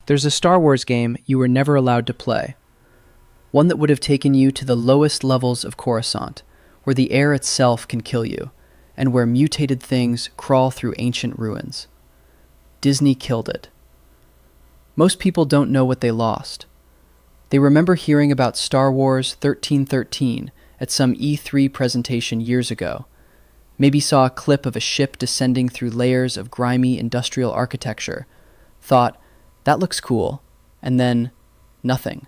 There's a Star Wars game you were never allowed to play. One that would have taken you to the lowest levels of Coruscant, where the air itself can kill you, and where mutated things crawl through ancient ruins. Disney killed it. Most people don't know what they lost. They remember hearing about Star Wars 1313 at some E3 presentation years ago. Maybe saw a clip of a ship descending through layers of grimy industrial architecture, thought, that looks cool, and then nothing.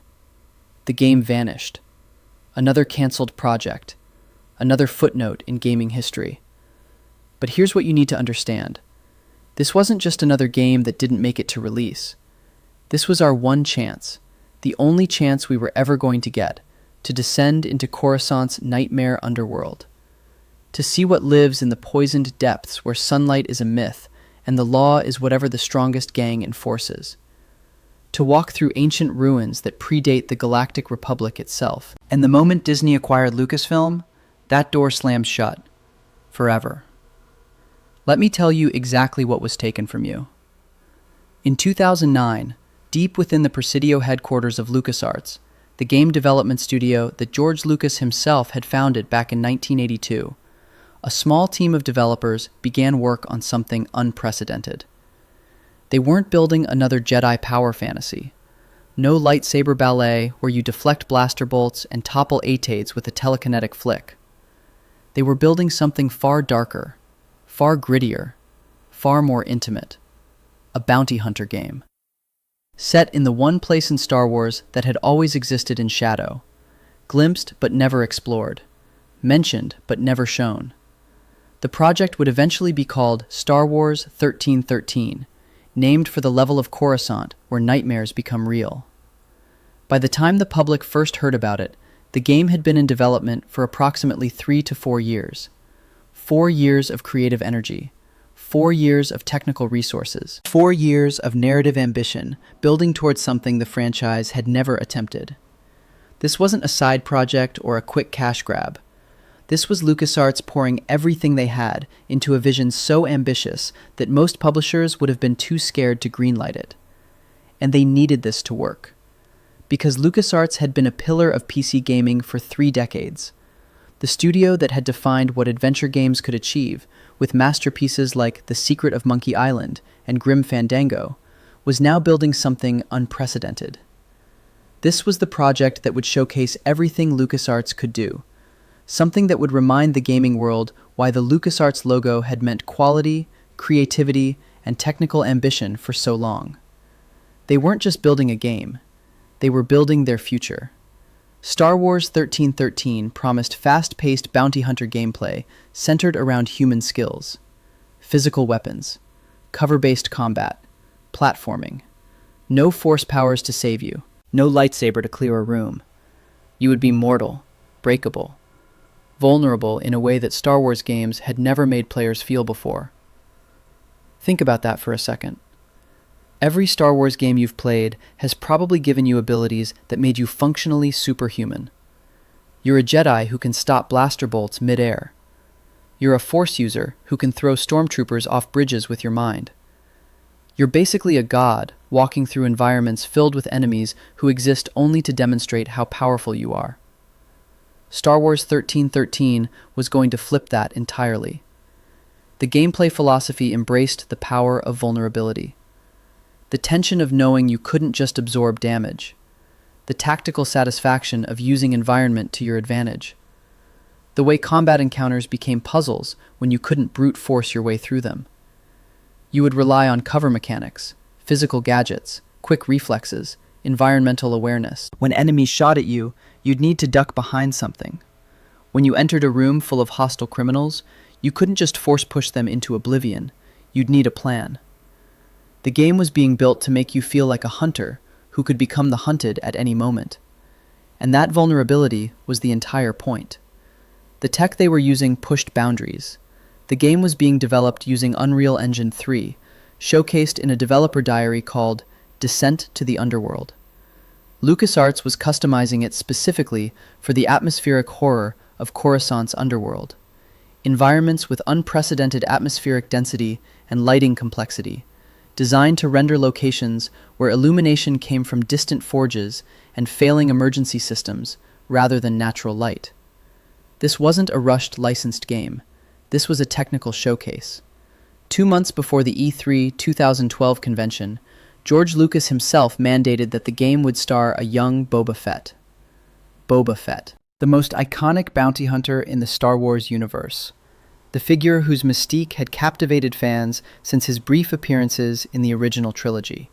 The game vanished. Another canceled project. Another footnote in gaming history. But here's what you need to understand. This wasn't just another game that didn't make it to release. This was our one chance, the only chance we were ever going to get, to descend into Coruscant's nightmare underworld. To see what lives in the poisoned depths where sunlight is a myth and the law is whatever the strongest gang enforces. To walk through ancient ruins that predate the Galactic Republic itself. And the moment Disney acquired Lucasfilm, that door slammed shut. Forever. Let me tell you exactly what was taken from you. In 2009, deep within the Presidio headquarters of LucasArts, the game development studio that George Lucas himself had founded back in 1982, a small team of developers began work on something unprecedented. They weren't building another Jedi power fantasy. No lightsaber ballet where you deflect blaster bolts and topple ATATs with a telekinetic flick. They were building something far darker, far grittier, far more intimate. A bounty hunter game. Set in the one place in Star Wars that had always existed in shadow. Glimpsed but never explored. Mentioned but never shown. The project would eventually be called Star Wars 1313, named for the level of Coruscant where nightmares become real. By the time the public first heard about it, the game had been in development for approximately 3 to 4 years. 4 years of creative energy. 4 years of technical resources. 4 years of narrative ambition, building towards something the franchise had never attempted. This wasn't a side project or a quick cash grab. This was LucasArts pouring everything they had into a vision so ambitious that most publishers would have been too scared to greenlight it. And they needed this to work. Because LucasArts had been a pillar of PC gaming for 3 decades. The studio that had defined what adventure games could achieve, with masterpieces like The Secret of Monkey Island and Grim Fandango, was now building something unprecedented. This was the project that would showcase everything LucasArts could do. Something that would remind the gaming world why the LucasArts logo had meant quality, creativity, and technical ambition for so long. They weren't just building a game. They were building their future. Star Wars 1313 promised fast-paced bounty hunter gameplay centered around human skills, physical weapons, cover-based combat, platforming. No force powers to save you, no lightsaber to clear a room. You would be mortal, breakable, vulnerable in a way that Star Wars games had never made players feel before. Think about that for a second. Every Star Wars game you've played has probably given you abilities that made you functionally superhuman. You're a Jedi who can stop blaster bolts mid-air. You're a Force user who can throw stormtroopers off bridges with your mind. You're basically a god walking through environments filled with enemies who exist only to demonstrate how powerful you are. Star Wars 1313 was going to flip that entirely. The gameplay philosophy embraced the power of vulnerability. The tension of knowing you couldn't just absorb damage. The tactical satisfaction of using environment to your advantage. The way combat encounters became puzzles when you couldn't brute force your way through them. You would rely on cover mechanics, physical gadgets, quick reflexes, environmental awareness. When enemies shot at you, you'd need to duck behind something. When you entered a room full of hostile criminals, you couldn't just force push them into oblivion. You'd need a plan. The game was being built to make you feel like a hunter who could become the hunted at any moment. And that vulnerability was the entire point. The tech they were using pushed boundaries. The game was being developed using Unreal Engine 3, showcased in a developer diary called Descent to the Underworld. LucasArts was customizing it specifically for the atmospheric horror of Coruscant's underworld. Environments with unprecedented atmospheric density and lighting complexity, designed to render locations where illumination came from distant forges and failing emergency systems rather than natural light. This wasn't a rushed licensed game. This was a technical showcase. 2 months before the E3 2012 convention, George Lucas himself mandated that the game would star a young Boba Fett. Boba Fett, the most iconic bounty hunter in the Star Wars universe. The figure whose mystique had captivated fans since his brief appearances in the original trilogy.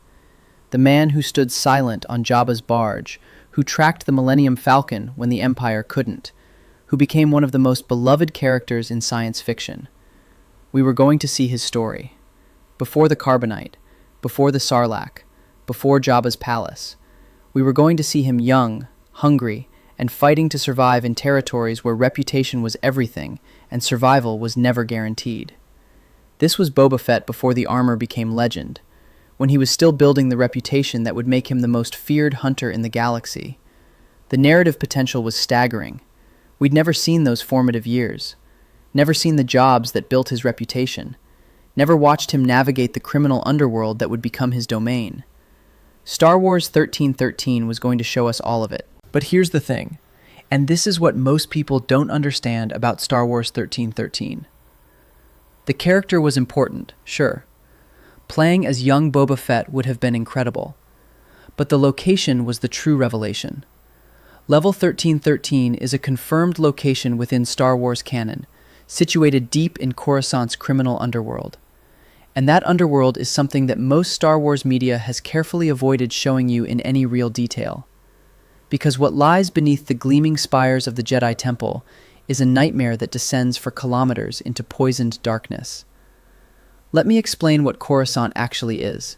The man who stood silent on Jabba's barge, who tracked the Millennium Falcon when the Empire couldn't, who became one of the most beloved characters in science fiction. We were going to see his story. Before the Carbonite, before the Sarlacc, before Jabba's palace. We were going to see him young, hungry, and fighting to survive in territories where reputation was everything and survival was never guaranteed. This was Boba Fett before the armor became legend, when he was still building the reputation that would make him the most feared hunter in the galaxy. The narrative potential was staggering. We'd never seen those formative years, never seen the jobs that built his reputation, never watched him navigate the criminal underworld that would become his domain. Star Wars 1313 was going to show us all of it. But here's the thing, and this is what most people don't understand about Star Wars 1313. The character was important, sure. Playing as young Boba Fett would have been incredible. But the location was the true revelation. Level 1313 is a confirmed location within Star Wars canon, situated deep in Coruscant's criminal underworld. And that underworld is something that most Star Wars media has carefully avoided showing you in any real detail. Because what lies beneath the gleaming spires of the Jedi Temple is a nightmare that descends for kilometers into poisoned darkness. Let me explain what Coruscant actually is,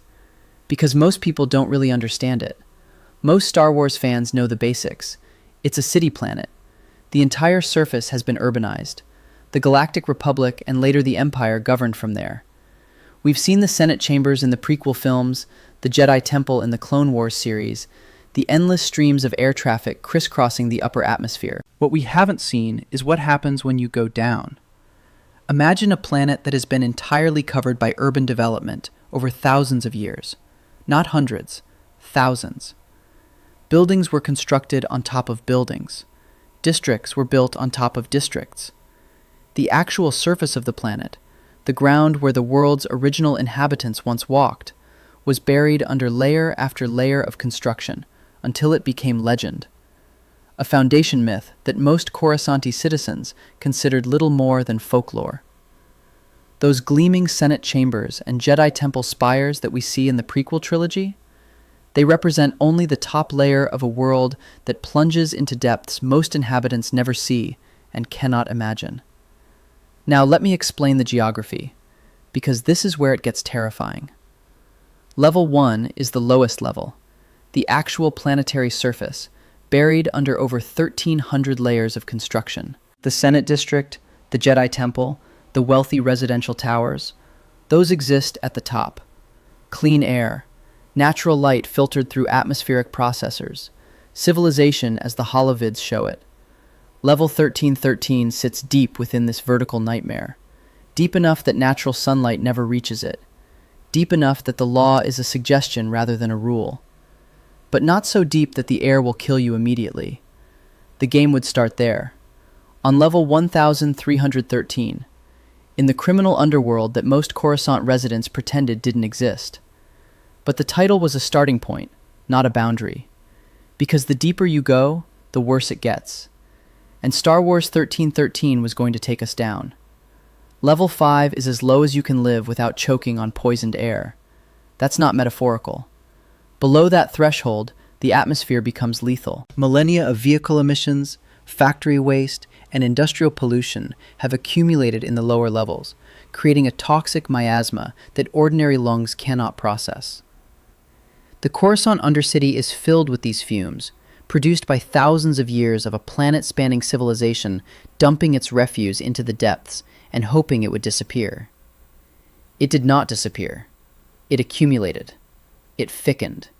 because most people don't really understand it. Most Star Wars fans know the basics. It's a city planet. The entire surface has been urbanized. The Galactic Republic and later the Empire governed from there. We've seen the Senate chambers in the prequel films, the Jedi Temple in the Clone Wars series, the endless streams of air traffic crisscrossing the upper atmosphere. What we haven't seen is what happens when you go down. Imagine a planet that has been entirely covered by urban development over thousands of years. Not hundreds, thousands. Buildings were constructed on top of buildings. Districts were built on top of districts. The actual surface of the planet, the ground where the world's original inhabitants once walked, was buried under layer after layer of construction, until it became legend. A foundation myth that most Coruscanti citizens considered little more than folklore. Those gleaming Senate chambers and Jedi Temple spires that we see in the prequel trilogy, they represent only the top layer of a world that plunges into depths most inhabitants never see and cannot imagine. Now let me explain the geography, because this is where it gets terrifying. Level 1 is the lowest level, the actual planetary surface, buried under over 1,300 layers of construction. The Senate District, the Jedi Temple, the wealthy residential towers, those exist at the top. Clean air, natural light filtered through atmospheric processors, civilization as the holovids show it. Level 1313 sits deep within this vertical nightmare, deep enough that natural sunlight never reaches it, deep enough that the law is a suggestion rather than a rule, but not so deep that the air will kill you immediately. The game would start there, on level 1313, in the criminal underworld that most Coruscant residents pretended didn't exist. But the title was a starting point, not a boundary, because the deeper you go, the worse it gets. And Star Wars 1313 was going to take us down. Level 5 is as low as you can live without choking on poisoned air. That's not metaphorical. Below that threshold, the atmosphere becomes lethal. Millennia of vehicle emissions, factory waste, and industrial pollution have accumulated in the lower levels, creating a toxic miasma that ordinary lungs cannot process. The Coruscant Undercity is filled with these fumes, produced by thousands of years of a planet-spanning civilization dumping its refuse into the depths and hoping it would disappear. It did not disappear. It accumulated. It thickened.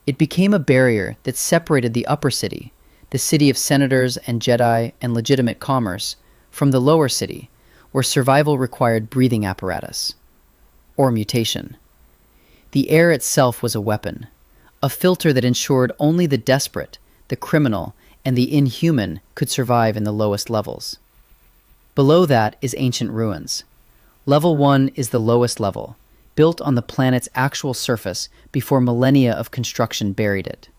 It became a barrier that separated the upper city, the city of senators and Jedi and legitimate commerce, from the lower city, where survival required breathing apparatus. Or mutation. The air itself was a weapon, a filter that ensured only the desperate, the criminal, and the inhuman could survive in the lowest levels. Below that is ancient ruins. Level 1 is the lowest level, built on the planet's actual surface before millennia of construction buried it.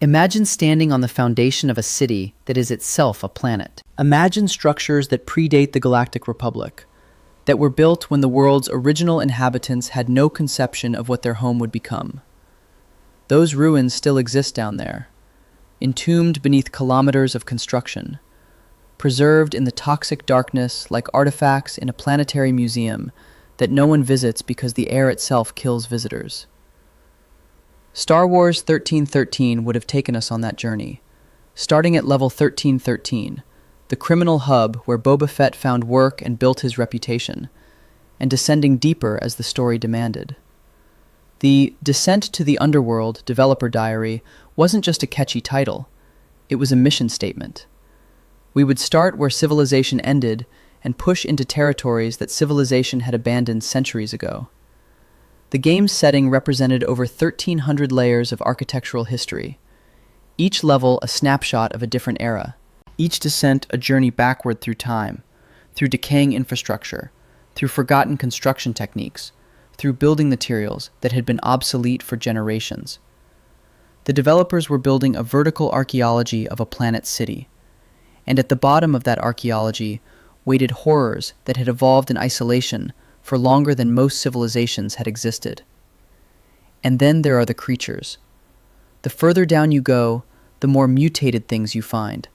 Imagine standing on the foundation of a city that is itself a planet. Imagine structures that predate the Galactic Republic, that were built when the world's original inhabitants had no conception of what their home would become. Those ruins still exist down there, entombed beneath kilometers of construction, preserved in the toxic darkness like artifacts in a planetary museum that no one visits because the air itself kills visitors. Star Wars 1313 would have taken us on that journey, starting at level 1313, the criminal hub where Boba Fett found work and built his reputation, and descending deeper as the story demanded. The Descent to the Underworld developer diary wasn't just a catchy title, it was a mission statement. We would start where civilization ended and push into territories that civilization had abandoned centuries ago. The game's setting represented over 1,300 layers of architectural history, each level a snapshot of a different era, each descent a journey backward through time, through decaying infrastructure, through forgotten construction techniques, through building materials that had been obsolete for generations. The developers were building a vertical archaeology of a planet city, and at the bottom of that archaeology waited horrors that had evolved in isolation for longer than most civilizations had existed. And then there are the creatures. The further down you go, the more mutated things you find.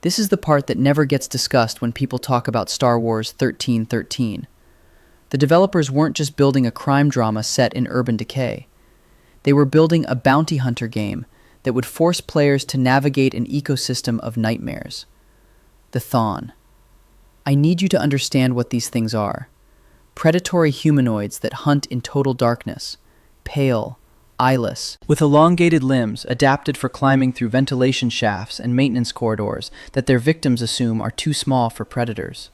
This is the part that never gets discussed when people talk about Star Wars 1313. The developers weren't just building a crime drama set in urban decay. They were building a bounty hunter game that would force players to navigate an ecosystem of nightmares. The Thawne. I need you to understand what these things are. Predatory humanoids that hunt in total darkness, pale, eyeless, with elongated limbs adapted for climbing through ventilation shafts and maintenance corridors that their victims assume are too small for predators.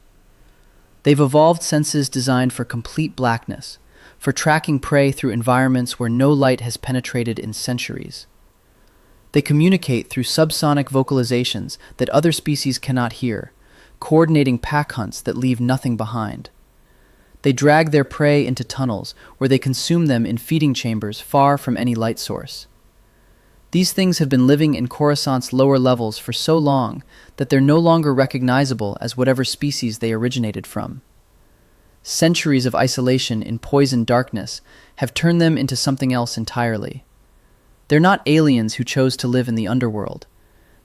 They've evolved senses designed for complete blackness, for tracking prey through environments where no light has penetrated in centuries. They communicate through subsonic vocalizations that other species cannot hear, coordinating pack hunts that leave nothing behind. They drag their prey into tunnels where they consume them in feeding chambers far from any light source. These things have been living in Coruscant's lower levels for so long that they're no longer recognizable as whatever species they originated from. Centuries of isolation in poisoned darkness have turned them into something else entirely. They're not aliens who chose to live in the underworld.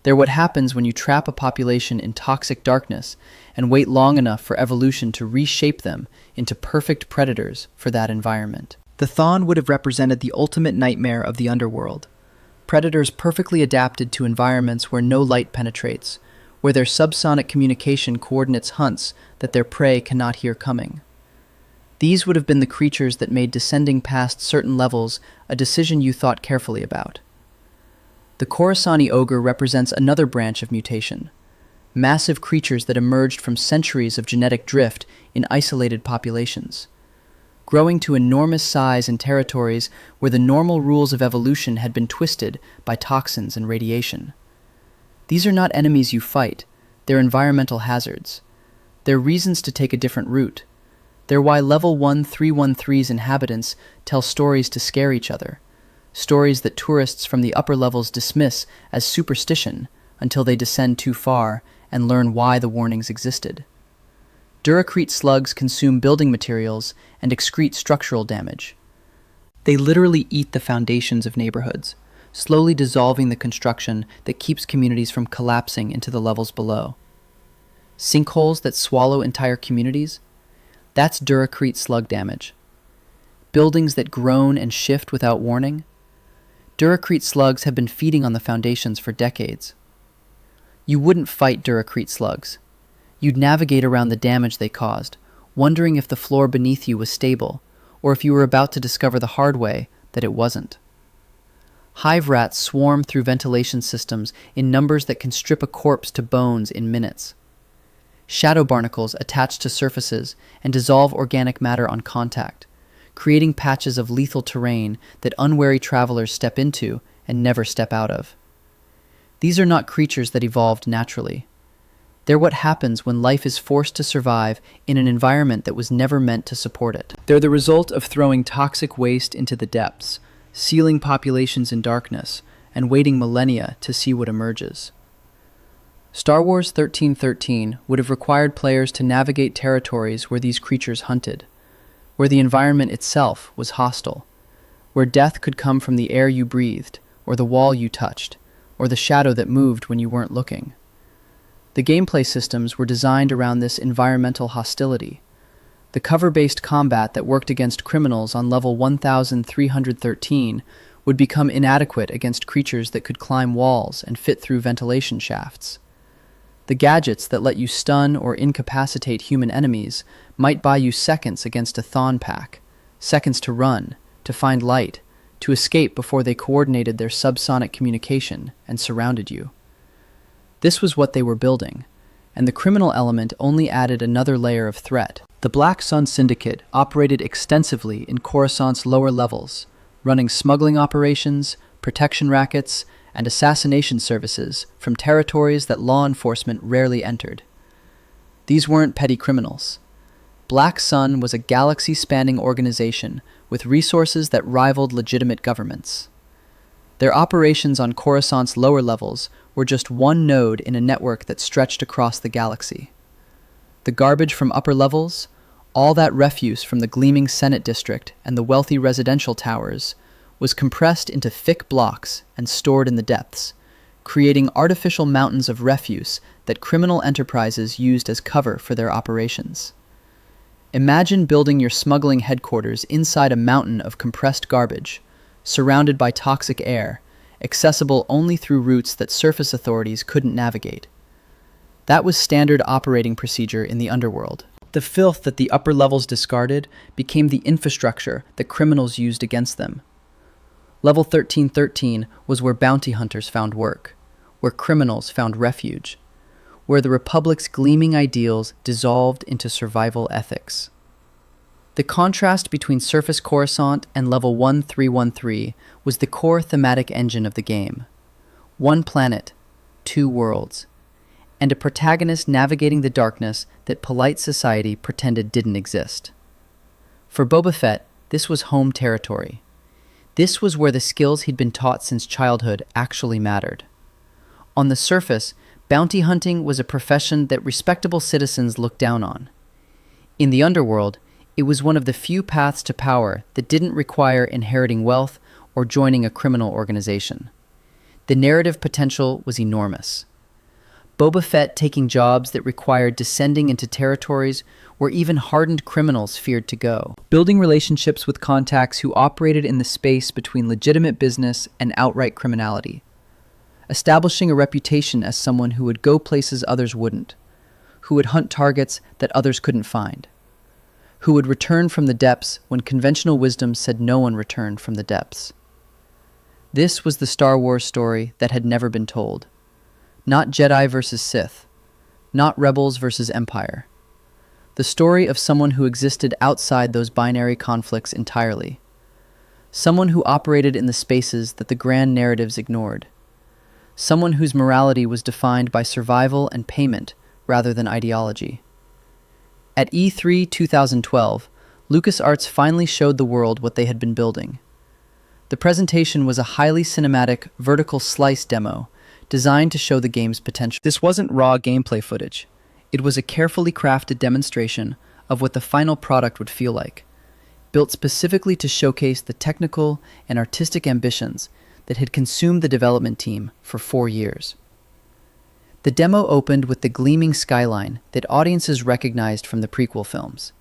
They're what happens when you trap a population in toxic darkness and wait long enough for evolution to reshape them into perfect predators for that environment. The Thawne would have represented the ultimate nightmare of the underworld. Predators perfectly adapted to environments where no light penetrates, where their subsonic communication coordinates hunts that their prey cannot hear coming. These would have been the creatures that made descending past certain levels a decision you thought carefully about. The Coruscanti ogre represents another branch of mutation, massive creatures that emerged from centuries of genetic drift in isolated populations, growing to enormous size in territories where the normal rules of evolution had been twisted by toxins and radiation. These are not enemies you fight, they're environmental hazards. They're reasons to take a different route. They're why Level 1313's inhabitants tell stories to scare each other. Stories that tourists from the upper levels dismiss as superstition until they descend too far and learn why the warnings existed. Duracrete slugs consume building materials and excrete structural damage. They literally eat the foundations of neighborhoods, slowly dissolving the construction that keeps communities from collapsing into the levels below. Sinkholes that swallow entire communities? That's Duracrete slug damage. Buildings that groan and shift without warning? Duracrete slugs have been feeding on the foundations for decades. You wouldn't fight Duracrete slugs. You'd navigate around the damage they caused, wondering if the floor beneath you was stable, or if you were about to discover the hard way that it wasn't. Hive rats swarm through ventilation systems in numbers that can strip a corpse to bones in minutes. Shadow barnacles attach to surfaces and dissolve organic matter on contact, creating patches of lethal terrain that unwary travelers step into and never step out of. These are not creatures that evolved naturally. They're what happens when life is forced to survive in an environment that was never meant to support it. They're the result of throwing toxic waste into the depths, sealing populations in darkness, and waiting millennia to see what emerges. Star Wars 1313 would have required players to navigate territories where these creatures hunted, where the environment itself was hostile, where death could come from the air you breathed, or the wall you touched, or the shadow that moved when you weren't looking. The gameplay systems were designed around this environmental hostility. The cover-based combat that worked against criminals on level 1313 would become inadequate against creatures that could climb walls and fit through ventilation shafts. The gadgets that let you stun or incapacitate human enemies might buy you seconds against a Thon pack, seconds to run, to find light, to escape before they coordinated their subsonic communication and surrounded you. This was what they were building, and the criminal element only added another layer of threat. The Black Sun Syndicate operated extensively in Coruscant's lower levels, running smuggling operations, protection rackets, and assassination services from territories that law enforcement rarely entered. These weren't petty criminals. Black Sun was a galaxy-spanning organization with resources that rivaled legitimate governments. Their operations on Coruscant's lower levels were just one node in a network that stretched across the galaxy. The garbage from upper levels, all that refuse from the gleaming Senate district and the wealthy residential towers, was compressed into thick blocks and stored in the depths, creating artificial mountains of refuse that criminal enterprises used as cover for their operations. Imagine building your smuggling headquarters inside a mountain of compressed garbage, surrounded by toxic air, accessible only through routes that surface authorities couldn't navigate. That was standard operating procedure in the underworld. The filth that the upper levels discarded became the infrastructure that criminals used against them. Level 1313 was where bounty hunters found work, where criminals found refuge, where the Republic's gleaming ideals dissolved into survival ethics. The contrast between Surface Coruscant and Level 1313 was the core thematic engine of the game. One planet, two worlds, and a protagonist navigating the darkness that polite society pretended didn't exist. For Boba Fett, this was home territory. This was where the skills he'd been taught since childhood actually mattered. On the surface, bounty hunting was a profession that respectable citizens looked down on. In the underworld, it was one of the few paths to power that didn't require inheriting wealth or joining a criminal organization. The narrative potential was enormous. Boba Fett taking jobs that required descending into territories where even hardened criminals feared to go. Building relationships with contacts who operated in the space between legitimate business and outright criminality. Establishing a reputation as someone who would go places others wouldn't, who would hunt targets that others couldn't find, who would return from the depths when conventional wisdom said no one returned from the depths. This was the Star Wars story that had never been told. Not Jedi versus Sith, not rebels versus Empire. The story of someone who existed outside those binary conflicts entirely. Someone who operated in the spaces that the grand narratives ignored. Someone whose morality was defined by survival and payment rather than ideology. At E3 2012, LucasArts finally showed the world what they had been building. The presentation was a highly cinematic, vertical slice demo designed to show the game's potential. This wasn't raw gameplay footage. It was a carefully crafted demonstration of what the final product would feel like, built specifically to showcase the technical and artistic ambitions that had consumed the development team for 4 years. The demo opened with the gleaming skyline that audiences recognized from the prequel films.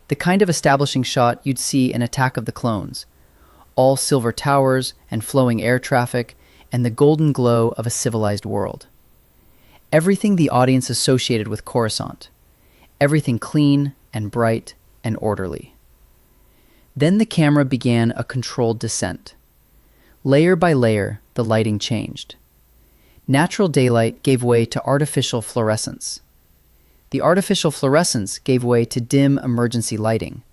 The kind of establishing shot you'd see in Attack of the Clones, all silver towers and flowing air traffic, and the golden glow of a civilized world. Everything the audience associated with Coruscant. Everything clean and bright and orderly. Then the camera began a controlled descent. Layer by layer, the lighting changed. Natural daylight gave way to artificial fluorescence. The artificial fluorescence gave way to dim emergency lighting,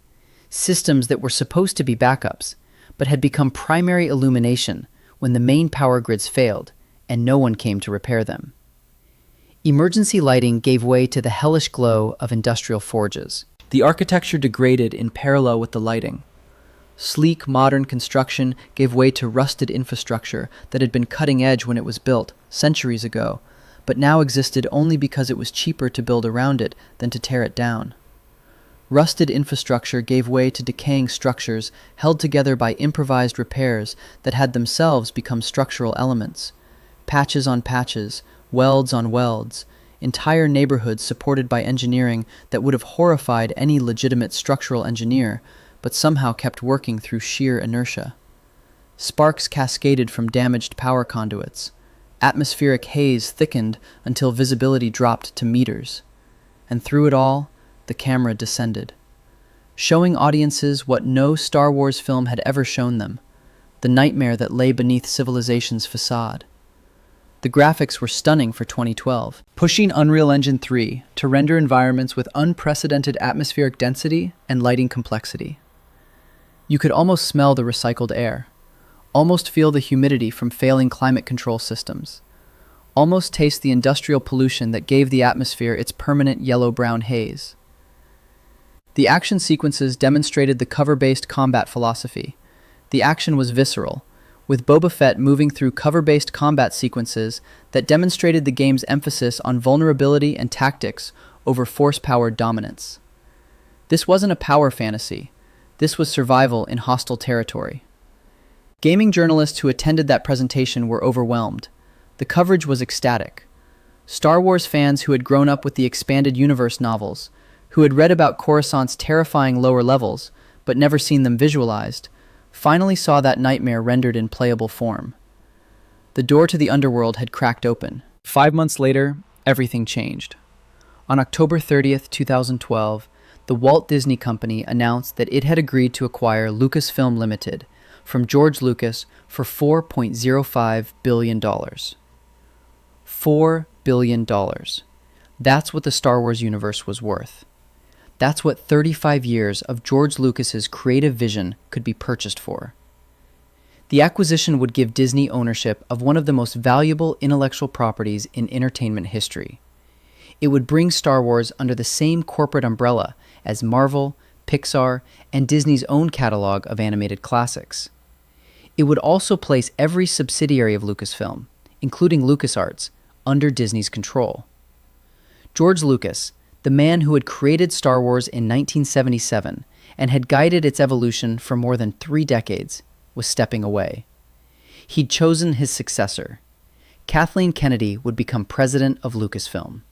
systems that were supposed to be backups, but had become primary illumination when the main power grids failed and no one came to repair them. Emergency lighting gave way to the hellish glow of industrial forges. The architecture degraded in parallel with the lighting. Sleek, modern construction gave way to rusted infrastructure that had been cutting edge when it was built, centuries ago, but now existed only because it was cheaper to build around it than to tear it down. Rusted infrastructure gave way to decaying structures held together by improvised repairs that had themselves become structural elements. Patches on patches, welds on welds, entire neighborhoods supported by engineering that would have horrified any legitimate structural engineer, but somehow kept working through sheer inertia. Sparks cascaded from damaged power conduits. Atmospheric haze thickened until visibility dropped to meters. And through it all, the camera descended, showing audiences what no Star Wars film had ever shown them, the nightmare that lay beneath civilization's facade. The graphics were stunning for 2012, pushing Unreal Engine 3 to render environments with unprecedented atmospheric density and lighting complexity. You could almost smell the recycled air, almost feel the humidity from failing climate control systems, almost taste the industrial pollution that gave the atmosphere its permanent yellow-brown haze. The action sequences demonstrated the cover-based combat philosophy. The action was visceral, with Boba Fett moving through cover-based combat sequences that demonstrated the game's emphasis on vulnerability and tactics over force-powered dominance. This wasn't a power fantasy. This was survival in hostile territory. Gaming journalists who attended that presentation were overwhelmed. The coverage was ecstatic. Star Wars fans who had grown up with the expanded universe novels, who had read about Coruscant's terrifying lower levels, but never seen them visualized, finally saw that nightmare rendered in playable form. The door to the underworld had cracked open. 5 months later, everything changed. On October 30th, 2012, the Walt Disney Company announced that it had agreed to acquire Lucasfilm Limited from George Lucas for $4.05 billion. $4 billion. That's what the Star Wars universe was worth. That's what 35 years of George Lucas's creative vision could be purchased for. The acquisition would give Disney ownership of one of the most valuable intellectual properties in entertainment history. It would bring Star Wars under the same corporate umbrella as Marvel, Pixar, and Disney's own catalog of animated classics. It would also place every subsidiary of Lucasfilm, including LucasArts, under Disney's control. George Lucas, the man who had created Star Wars in 1977 and had guided its evolution for more than 3 decades, was stepping away. He'd chosen his successor. Kathleen Kennedy would become president of Lucasfilm.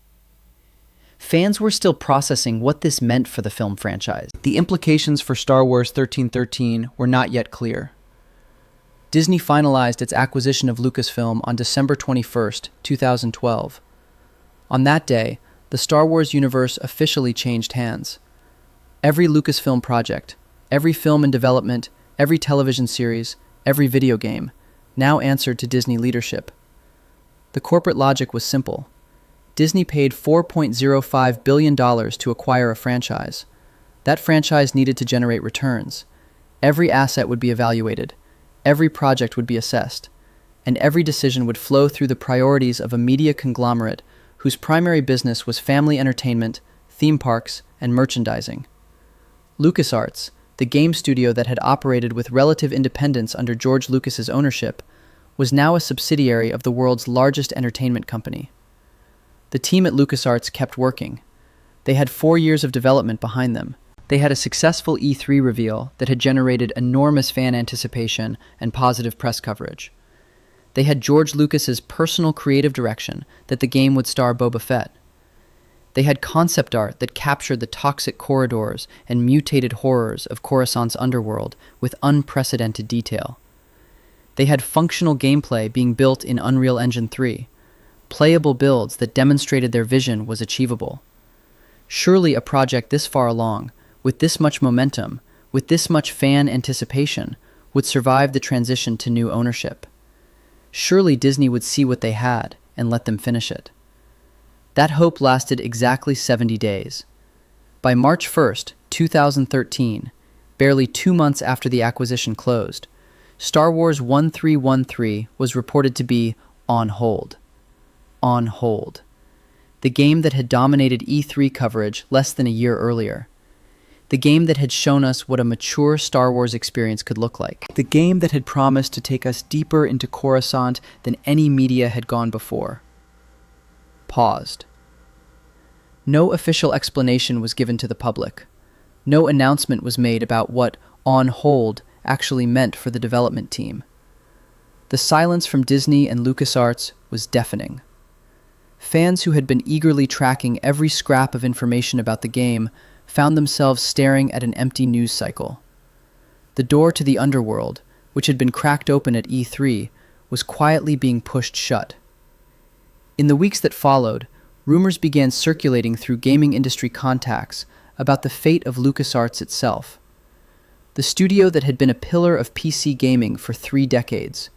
Fans were still processing what this meant for the film franchise. The implications for Star Wars 1313 were not yet clear. Disney finalized its acquisition of Lucasfilm on December 21st, 2012. On that day, the Star Wars universe officially changed hands. Every Lucasfilm project, every film in development, every television series, every video game, now answered to Disney leadership. The corporate logic was simple. Disney paid $4.05 billion to acquire a franchise. That franchise needed to generate returns. Every asset would be evaluated. Every project would be assessed. And every decision would flow through the priorities of a media conglomerate whose primary business was family entertainment, theme parks, and merchandising. LucasArts, the game studio that had operated with relative independence under George Lucas's ownership, was now a subsidiary of the world's largest entertainment company. The team at LucasArts kept working. They had 4 years of development behind them. They had a successful E3 reveal that had generated enormous fan anticipation and positive press coverage. They had George Lucas's personal creative direction that the game would star Boba Fett. They had concept art that captured the toxic corridors and mutated horrors of Coruscant's underworld with unprecedented detail. They had functional gameplay being built in Unreal Engine 3, playable builds that demonstrated their vision was achievable. Surely a project this far along, with this much momentum, with this much fan anticipation, would survive the transition to new ownership. Surely Disney would see what they had and let them finish it. That hope lasted exactly 70 days. By March 1st, 2013, barely 2 months after the acquisition closed, Star Wars 1313 was reported to be on hold. On hold. The game that had dominated E3 coverage less than a year earlier. The game that had shown us what a mature Star Wars experience could look like. The game that had promised to take us deeper into Coruscant than any media had gone before. Paused. No official explanation was given to the public. No announcement was made about what on hold actually meant for the development team. The silence from Disney and LucasArts was deafening. Fans who had been eagerly tracking every scrap of information about the game found themselves staring at an empty news cycle. The door to the underworld, which had been cracked open at E3, was quietly being pushed shut. In the weeks that followed, rumors began circulating through gaming industry contacts about the fate of LucasArts itself. The studio that had been a pillar of PC gaming for 3 decades.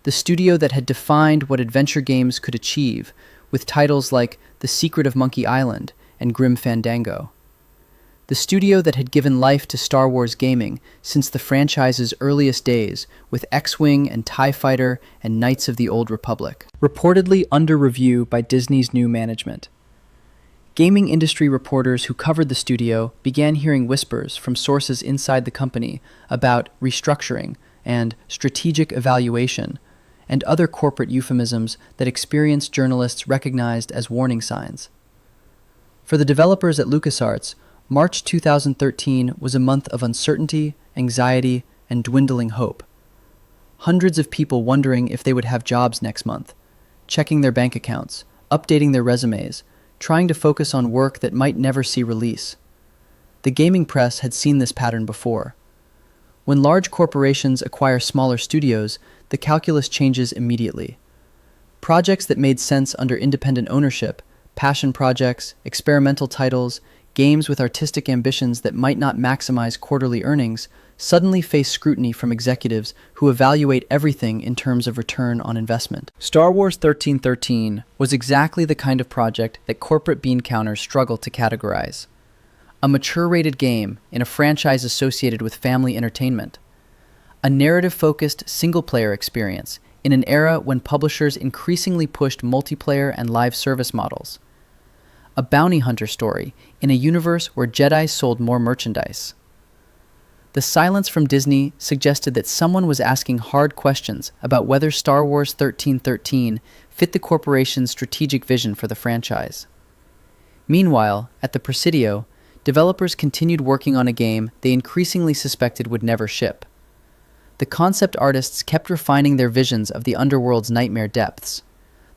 The studio that had defined what adventure games could achieve, with titles like The Secret of Monkey Island and Grim Fandango. The studio that had given life to Star Wars gaming since the franchise's earliest days with X-Wing and TIE Fighter and Knights of the Old Republic. Reportedly under review by Disney's new management. Gaming industry reporters who covered the studio began hearing whispers from sources inside the company about restructuring and strategic evaluation, and other corporate euphemisms that experienced journalists recognized as warning signs. For the developers at LucasArts, March 2013 was a month of uncertainty, anxiety, and dwindling hope. Hundreds of people wondering if they would have jobs next month, checking their bank accounts, updating their resumes, trying to focus on work that might never see release. The gaming press had seen this pattern before. When large corporations acquire smaller studios, the calculus changes immediately. Projects that made sense under independent ownership, passion projects, experimental titles, games with artistic ambitions that might not maximize quarterly earnings, suddenly face scrutiny from executives who evaluate everything in terms of return on investment. Star Wars 1313 was exactly the kind of project that corporate bean counters struggle to categorize. A mature-rated game in a franchise associated with family entertainment. A narrative-focused single-player experience in an era when publishers increasingly pushed multiplayer and live service models. A bounty hunter story in a universe where Jedi sold more merchandise. The silence from Disney suggested that someone was asking hard questions about whether Star Wars 1313 fit the corporation's strategic vision for the franchise. Meanwhile, at the Presidio, developers continued working on a game they increasingly suspected would never ship. The concept artists kept refining their visions of the underworld's nightmare depths.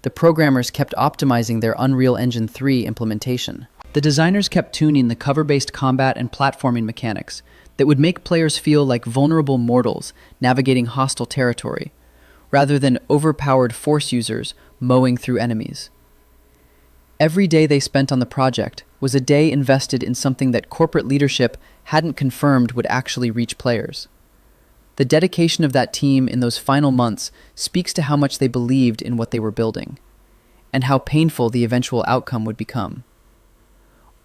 The programmers kept optimizing their Unreal Engine 3 implementation. The designers kept tuning the cover-based combat and platforming mechanics that would make players feel like vulnerable mortals navigating hostile territory, rather than overpowered Force users mowing through enemies. Every day they spent on the project was a day invested in something that corporate leadership hadn't confirmed would actually reach players. The dedication of that team in those final months speaks to how much they believed in what they were building, and how painful the eventual outcome would become.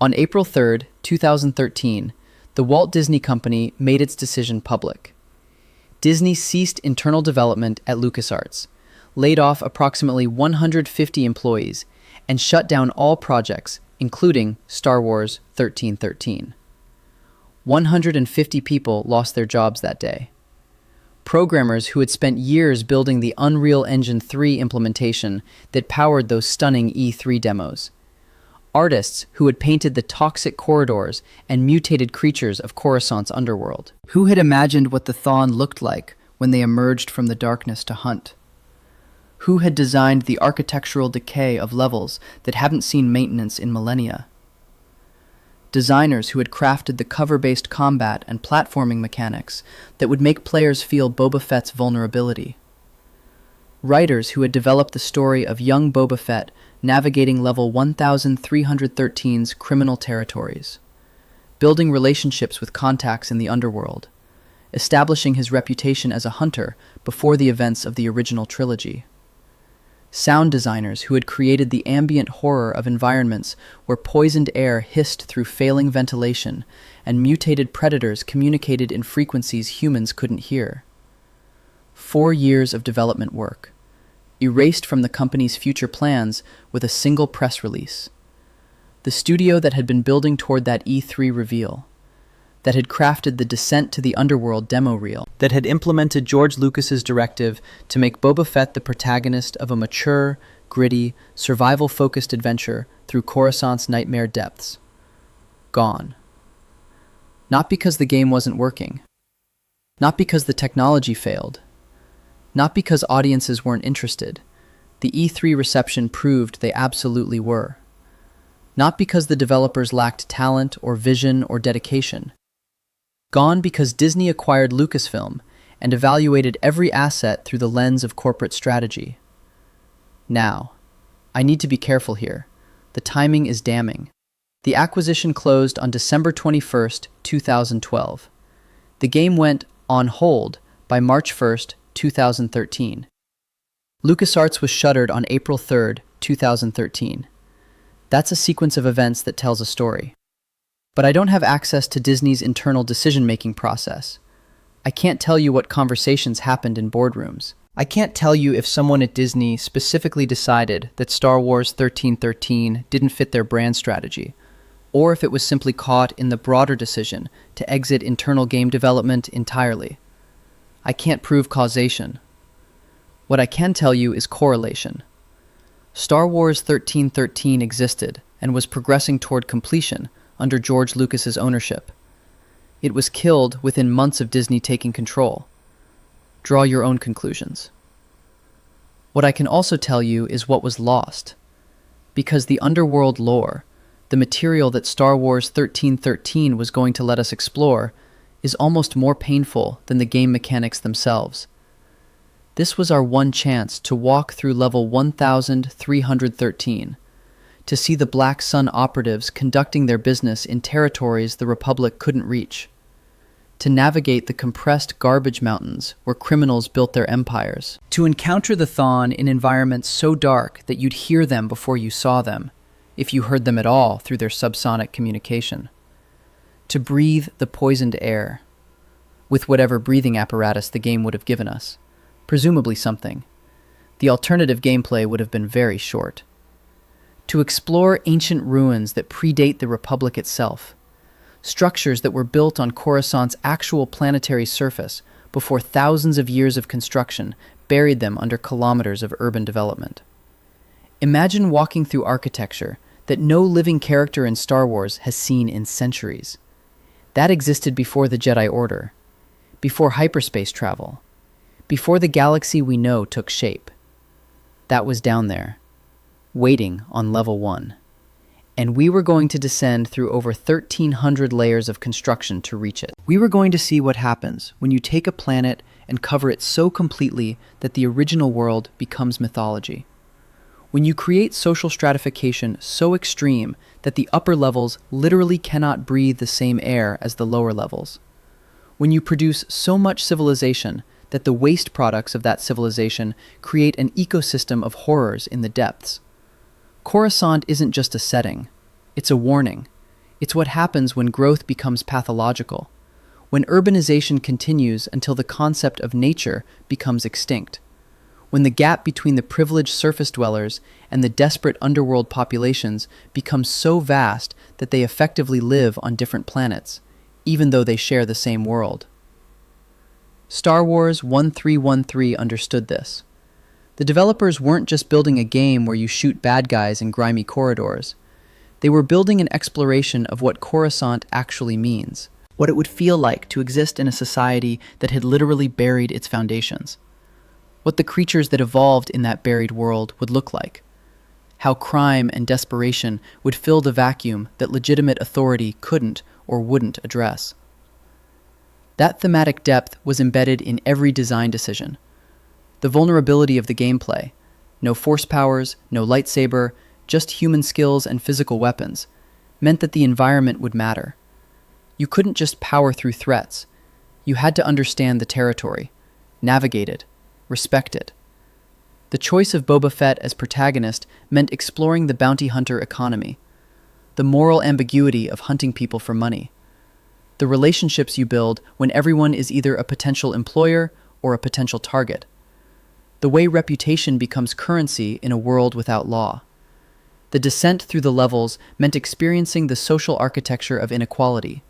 On April 3, 2013, the Walt Disney Company made its decision public. Disney ceased internal development at LucasArts, laid off approximately 150 employees, and shut down all projects, including Star Wars 1313. 150 people lost their jobs that day. Programmers who had spent years building the Unreal Engine 3 implementation that powered those stunning E3 demos. Artists who had painted the toxic corridors and mutated creatures of Coruscant's underworld. Who had imagined what the Thawne looked like when they emerged from the darkness to hunt? Who had designed the architectural decay of levels that hadn't seen maintenance in millennia? Designers who had crafted the cover-based combat and platforming mechanics that would make players feel Boba Fett's vulnerability. Writers who had developed the story of young Boba Fett navigating level 1313's criminal territories, building relationships with contacts in the underworld, establishing his reputation as a hunter before the events of the original trilogy. sound designers who had created the ambient horror of environments where poisoned air hissed through failing ventilation and mutated predators communicated in frequencies humans couldn't hear. 4 years of development work, erased from the company's future plans with a single press release. The studio that had been building toward that E3 reveal, that had crafted the Descent to the Underworld demo reel, that had implemented George Lucas's directive to make Boba Fett the protagonist of a mature, gritty, survival-focused adventure through Coruscant's nightmare depths. Gone. Not because the game wasn't working. Not because the technology failed. Not because audiences weren't interested. The E3 reception proved they absolutely were. Not because the developers lacked talent or vision or dedication. Gone because Disney acquired Lucasfilm and evaluated every asset through the lens of corporate strategy. Now, I need to be careful here. The timing is damning. The acquisition closed on December 21st, 2012. The game went on hold by March 1st, 2013. LucasArts was shuttered on April 3rd, 2013. That's a sequence of events that tells a story. But I don't have access to Disney's internal decision-making process. I can't tell you what conversations happened in boardrooms. I can't tell you if someone at Disney specifically decided that Star Wars 1313 didn't fit their brand strategy, or if it was simply caught in the broader decision to exit internal game development entirely. I can't prove causation. What I can tell you is correlation. Star Wars 1313 existed and was progressing toward completion under George Lucas's ownership. It was killed within months of Disney taking control. Draw your own conclusions. What I can also tell you is what was lost. Because the underworld lore, the material that Star Wars 1313 was going to let us explore, is almost more painful than the game mechanics themselves. This was our one chance to walk through level 1313, to see the Black Sun operatives conducting their business in territories the Republic couldn't reach, to navigate the compressed garbage mountains where criminals built their empires, to encounter the Thawne in environments so dark that you'd hear them before you saw them, if you heard them at all through their subsonic communication, to breathe the poisoned air, with whatever breathing apparatus the game would have given us, presumably something. The alternative gameplay would have been very short. To explore ancient ruins that predate the Republic itself, structures that were built on Coruscant's actual planetary surface before thousands of years of construction buried them under kilometers of urban development. Imagine walking through architecture that no living character in Star Wars has seen in centuries. That existed before the Jedi Order, before hyperspace travel, before the galaxy we know took shape. That was down there, waiting on level 1. And we were going to descend through over 1,300 layers of construction to reach it. We were going to see what happens when you take a planet and cover it so completely that the original world becomes mythology. When you create social stratification so extreme that the upper levels literally cannot breathe the same air as the lower levels. When you produce so much civilization that the waste products of that civilization create an ecosystem of horrors in the depths. Coruscant isn't just a setting, it's a warning. It's what happens when growth becomes pathological, when urbanization continues until the concept of nature becomes extinct, when the gap between the privileged surface dwellers and the desperate underworld populations becomes so vast that they effectively live on different planets, even though they share the same world. Star Wars 1313 understood this. The developers weren't just building a game where you shoot bad guys in grimy corridors. They were building an exploration of what Coruscant actually means, what it would feel like to exist in a society that had literally buried its foundations, what the creatures that evolved in that buried world would look like, how crime and desperation would fill the vacuum that legitimate authority couldn't or wouldn't address. That thematic depth was embedded in every design decision. The vulnerability of the gameplay, no force powers, no lightsaber, just human skills and physical weapons, meant that the environment would matter. You couldn't just power through threats. You had to understand the territory, navigate it, respect it. The choice of Boba Fett as protagonist meant exploring the bounty hunter economy, the moral ambiguity of hunting people for money, the relationships you build when everyone is either a potential employer or a potential target, the way reputation becomes currency in a world without law. The descent through the levels meant experiencing the social architecture of inequality,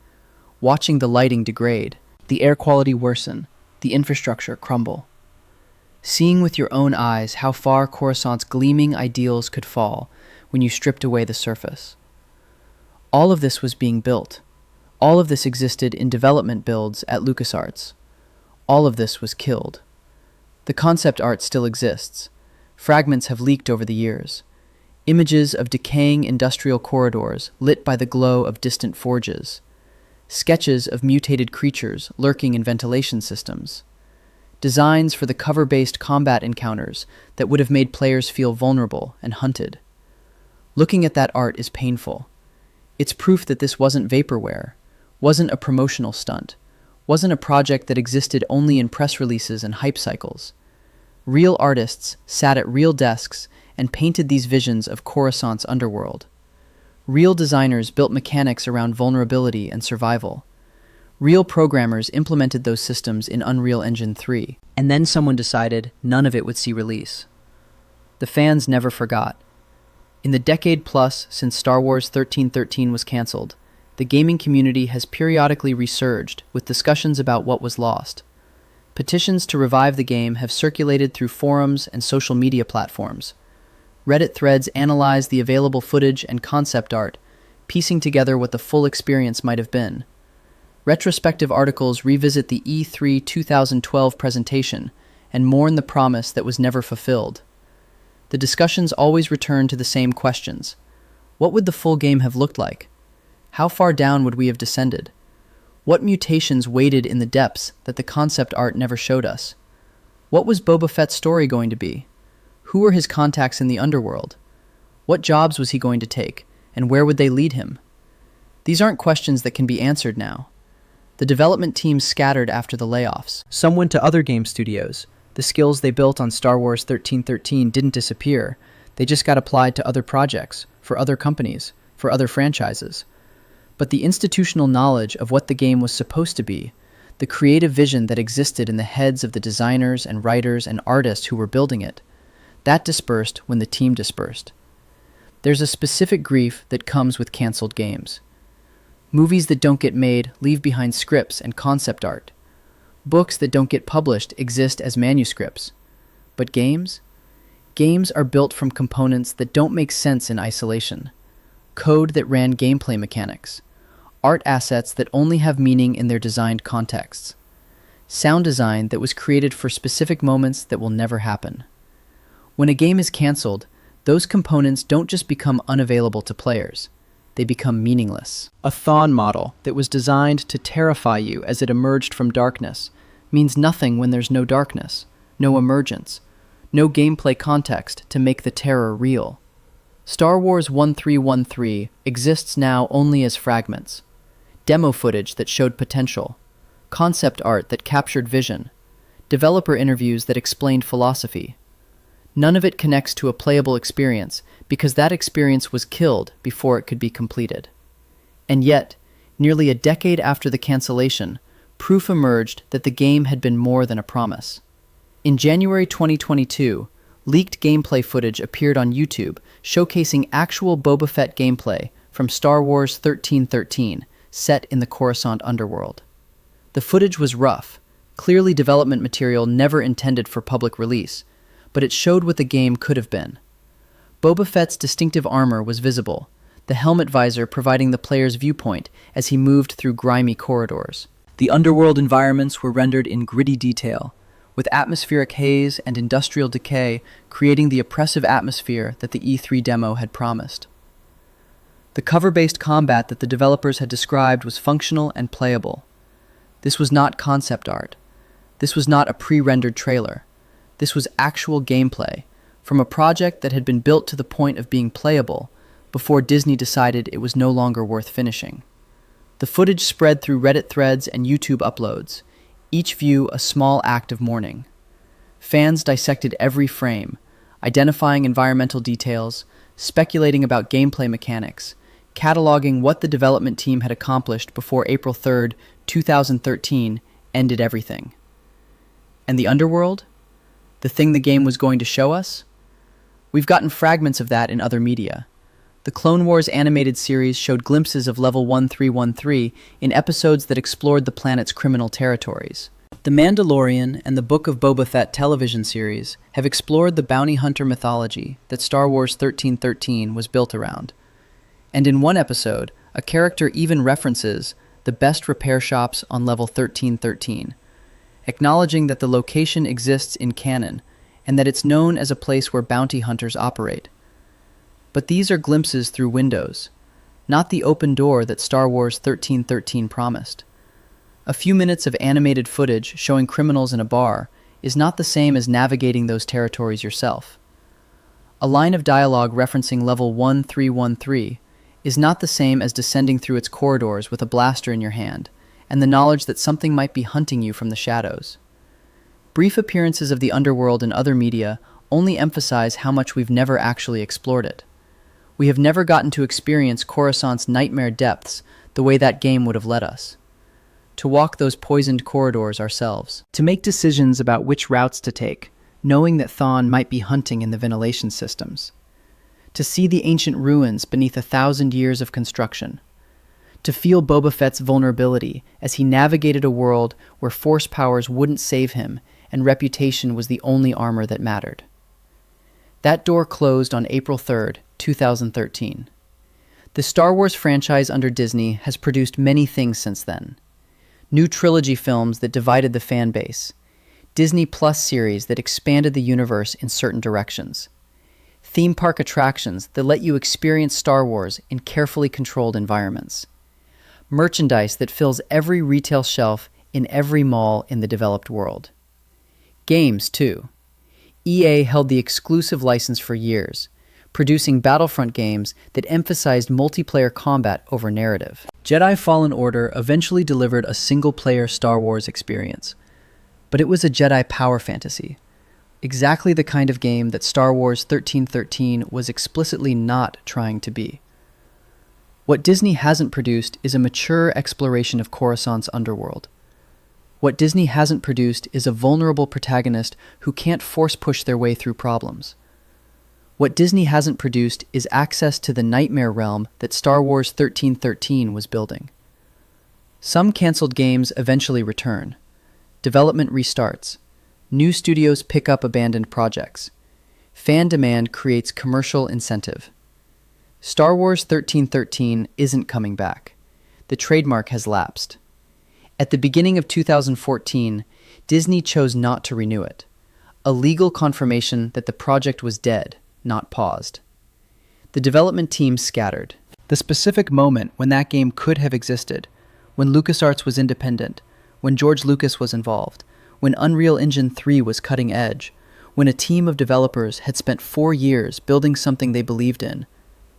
watching the lighting degrade, the air quality worsen, the infrastructure crumble. Seeing with your own eyes how far Coruscant's gleaming ideals could fall when you stripped away the surface. All of this was being built. All of this existed in development builds at LucasArts. All of this was killed. The concept art still exists. Fragments have leaked over the years. Images of decaying industrial corridors lit by the glow of distant forges. Sketches of mutated creatures lurking in ventilation systems. Designs for the cover-based combat encounters that would have made players feel vulnerable and hunted. Looking at that art is painful. It's proof that this wasn't vaporware, wasn't a promotional stunt, wasn't a project that existed only in press releases and hype cycles. Real artists sat at real desks and painted these visions of Coruscant's underworld. Real designers built mechanics around vulnerability and survival. Real programmers implemented those systems in Unreal Engine 3, and then someone decided none of it would see release. The fans never forgot. In the decade plus since Star Wars 1313 was cancelled, the gaming community has periodically resurged with discussions about what was lost. Petitions to revive the game have circulated through forums and social media platforms. Reddit threads analyze the available footage and concept art, piecing together what the full experience might have been. Retrospective articles revisit the E3 2012 presentation and mourn the promise that was never fulfilled. The discussions always return to the same questions. What would the full game have looked like? How far down would we have descended? What mutations waited in the depths that the concept art never showed us? What was Boba Fett's story going to be? Who were his contacts in the underworld? What jobs was he going to take, and where would they lead him? These aren't questions that can be answered now. The development teams scattered after the layoffs. Some went to other game studios. The skills they built on Star Wars 1313 didn't disappear. They just got applied to other projects, for other companies, for other franchises. But the institutional knowledge of what the game was supposed to be, the creative vision that existed in the heads of the designers and writers and artists who were building it, that dispersed when the team dispersed. There's a specific grief that comes with canceled games. Movies that don't get made leave behind scripts and concept art. Books that don't get published exist as manuscripts. But games? Games are built from components that don't make sense in isolation. Code that ran gameplay mechanics. Art assets that only have meaning in their designed contexts. Sound design that was created for specific moments that will never happen. When a game is canceled, those components don't just become unavailable to players. They become meaningless. A Thawne model that was designed to terrify you as it emerged from darkness means nothing when there's no darkness, no emergence, no gameplay context to make the terror real. Star Wars 1313 exists now only as fragments. Demo footage that showed potential. Concept art that captured vision. Developer interviews that explained philosophy. None of it connects to a playable experience because that experience was killed before it could be completed. And yet, nearly a decade after the cancellation, proof emerged that the game had been more than a promise. In January 2022, leaked gameplay footage appeared on YouTube showcasing actual Boba Fett gameplay from Star Wars 1313, set in the Coruscant Underworld. The footage was rough, clearly development material never intended for public release, but it showed what the game could have been. Boba Fett's distinctive armor was visible, the helmet visor providing the player's viewpoint as he moved through grimy corridors. The underworld environments were rendered in gritty detail, with atmospheric haze and industrial decay creating the oppressive atmosphere that the E3 demo had promised. The cover-based combat that the developers had described was functional and playable. This was not concept art. This was not a pre-rendered trailer. This was actual gameplay, from a project that had been built to the point of being playable before Disney decided it was no longer worth finishing. The footage spread through Reddit threads and YouTube uploads, each view a small act of mourning. Fans dissected every frame, identifying environmental details, speculating about gameplay mechanics, cataloging what the development team had accomplished before April 3rd, 2013, ended everything. And the underworld? The thing the game was going to show us? We've gotten fragments of that in other media. The Clone Wars animated series showed glimpses of Level 1313 in episodes that explored the planet's criminal territories. The Mandalorian and the Book of Boba Fett television series have explored the bounty hunter mythology that Star Wars 1313 was built around. And in one episode, a character even references the best repair shops on Level 1313, acknowledging that the location exists in canon and that it's known as a place where bounty hunters operate. But these are glimpses through windows, not the open door that Star Wars 1313 promised. A few minutes of animated footage showing criminals in a bar is not the same as navigating those territories yourself. A line of dialogue referencing Level 1313 is not the same as descending through its corridors with a blaster in your hand and the knowledge that something might be hunting you from the shadows. Brief appearances of the underworld in other media only emphasize how much we've never actually explored it. We have never gotten to experience Coruscant's nightmare depths the way that game would have let us. To walk those poisoned corridors ourselves. To make decisions about which routes to take, knowing that Thawne might be hunting in the ventilation systems. To see the ancient ruins beneath 1,000 years of construction. To feel Boba Fett's vulnerability as he navigated a world where force powers wouldn't save him and reputation was the only armor that mattered. That door closed on April 3rd, 2013. The Star Wars franchise under Disney has produced many things since then. New trilogy films that divided the fan base, Disney Plus series that expanded the universe in certain directions, theme park attractions that let you experience Star Wars in carefully controlled environments, merchandise that fills every retail shelf in every mall in the developed world. Games, too. EA held the exclusive license for years, producing Battlefront games that emphasized multiplayer combat over narrative. Jedi Fallen Order eventually delivered a single-player Star Wars experience, but it was a Jedi power fantasy, exactly the kind of game that Star Wars 1313 was explicitly not trying to be. What Disney hasn't produced is a mature exploration of Coruscant's underworld. What Disney hasn't produced is a vulnerable protagonist who can't force-push their way through problems. What Disney hasn't produced is access to the nightmare realm that Star Wars 1313 was building. Some canceled games eventually return. Development restarts. New studios pick up abandoned projects. Fan demand creates commercial incentive. Star Wars 1313 isn't coming back. The trademark has lapsed. At the beginning of 2014, Disney chose not to renew it, a legal confirmation that the project was dead, not paused. The development team scattered. The specific moment when that game could have existed, when LucasArts was independent, when George Lucas was involved, when Unreal Engine 3 was cutting edge, when a team of developers had spent 4 years building something they believed in,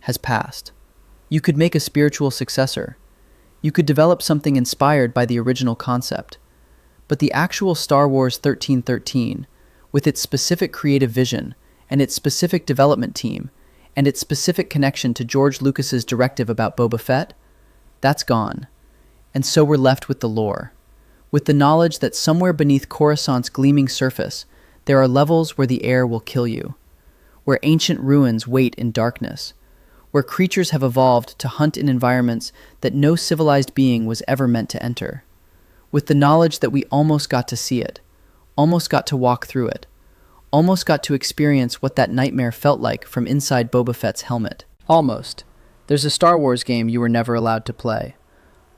has passed. You could make a spiritual successor. You could develop something inspired by the original concept. But the actual Star Wars 1313, with its specific creative vision, and its specific development team, and its specific connection to George Lucas's directive about Boba Fett, that's gone. And so we're left with the lore, with the knowledge that somewhere beneath Coruscant's gleaming surface, there are levels where the air will kill you, where ancient ruins wait in darkness, where creatures have evolved to hunt in environments that no civilized being was ever meant to enter, with the knowledge that we almost got to see it, almost got to walk through it, almost got to experience what that nightmare felt like from inside Boba Fett's helmet. Almost. There's a Star Wars game you were never allowed to play,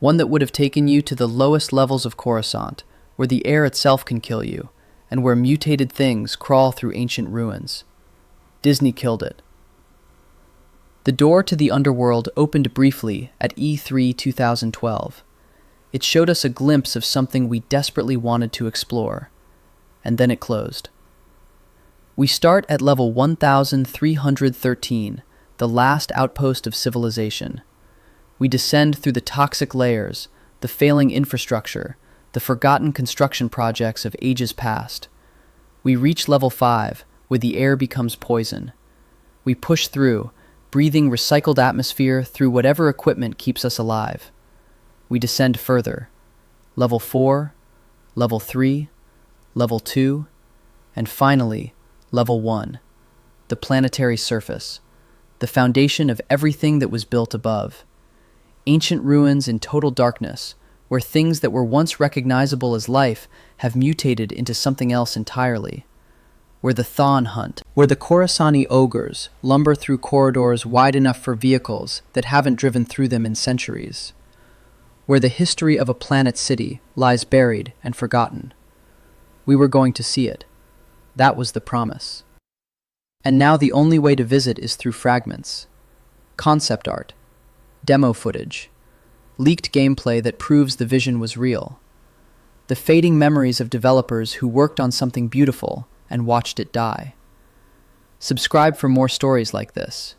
one that would have taken you to the lowest levels of Coruscant, where the air itself can kill you, and where mutated things crawl through ancient ruins. Disney killed it. The door to the underworld opened briefly at E3 2012. It showed us a glimpse of something we desperately wanted to explore, and then it closed. We start at level 1313, the last outpost of civilization. We descend through the toxic layers, the failing infrastructure, the forgotten construction projects of ages past. We reach level 5, where the air becomes poison. We push through, breathing recycled atmosphere through whatever equipment keeps us alive. We descend further. Level 4, Level 3, Level 2, and finally, Level 1, the planetary surface, the foundation of everything that was built above. Ancient ruins in total darkness, where things that were once recognizable as life have mutated into something else entirely. Where the Thawne hunt, where the Coruscanti ogres lumber through corridors wide enough for vehicles that haven't driven through them in centuries. Where the history of a planet city lies buried and forgotten. We were going to see it. That was the promise. And now the only way to visit is through fragments. Concept art, demo footage, leaked gameplay that proves the vision was real. The fading memories of developers who worked on something beautiful and watched it die. Subscribe for more stories like this.